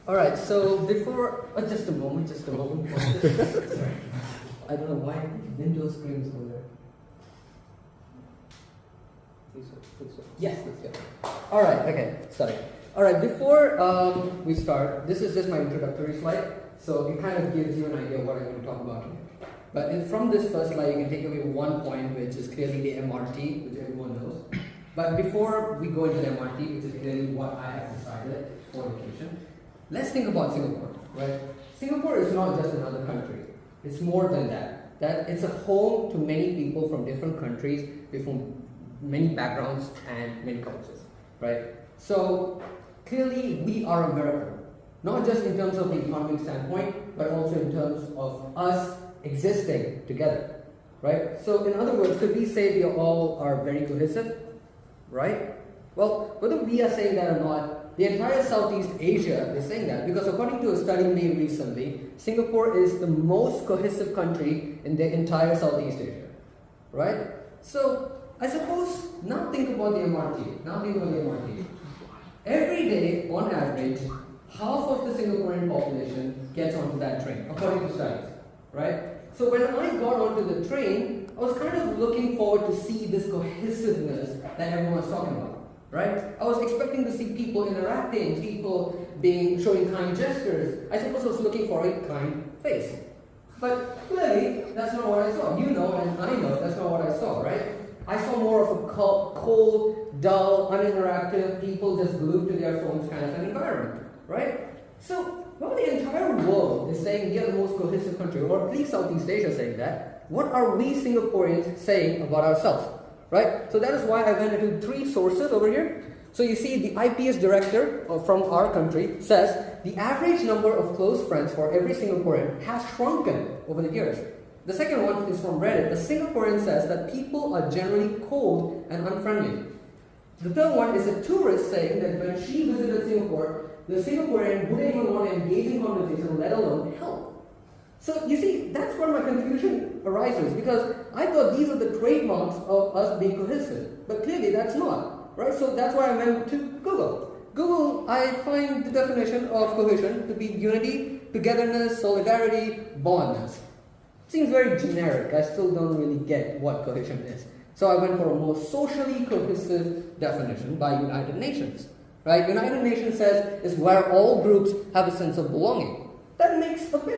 Alright, so before, just a moment. Sorry. I don't know why Windows screens over there. Please so. Yes, let's go. Alright, okay, sorry. Alright, before we start, this is just my introductory slide, so it kind of gives you an idea of what I'm going to talk about today. But from this first slide, you can take away one point, which is clearly the MRT, which everyone knows. But before we go into the MRT, which is clearly what I have decided for location, let's think about Singapore, right? Singapore is not just another country. It's more than that. That it's a home to many people from different countries, from many backgrounds and many cultures, right? So clearly we are a miracle, not just in terms of the economic standpoint, but also in terms of us existing together, right? So in other words, could we say we all are very cohesive, right? Well, whether we are saying that or not, the entire Southeast Asia is saying that, because according to a study made recently, Singapore is the most cohesive country in the entire Southeast Asia, right? So I suppose now think about the MRT. Every day, on average, half of the Singaporean population gets onto that train, according to studies, right? So when I got onto the train, I was kind of looking forward to see this cohesiveness that everyone's talking about, right? I was expecting to see people interacting, people showing kind gestures. I suppose I was looking for a kind face. But clearly, that's not what I saw. You know, and I know that's not what I saw, right? I saw more of a cold, dull, uninteractive, people just glued to their phones kind of an environment, right? So, well, the entire world is saying we are the most cohesive country, or at least Southeast Asia saying that. What are we Singaporeans saying about ourselves, right? So that is why I went into 3 sources over here. So you see, the IPS director from our country says the average number of close friends for every Singaporean has shrunken over the years. The second one is from Reddit. The Singaporean says that people are generally cold and unfriendly. The third one is a tourist saying that when she visited Singapore, the Singaporean wouldn't even want to engage in conversation, let alone help. So you see, that's where my confusion arises, because I thought these are the trademarks of us being cohesive, but clearly that's not, right? So that's why I went to Google. Google, I find the definition of cohesion to be unity, togetherness, solidarity, bondness. Seems very generic. I still don't really get what cohesion is. So I went for a more socially cohesive definition by United Nations. Right? United Nations says is where all groups have a sense of belonging. That makes a bit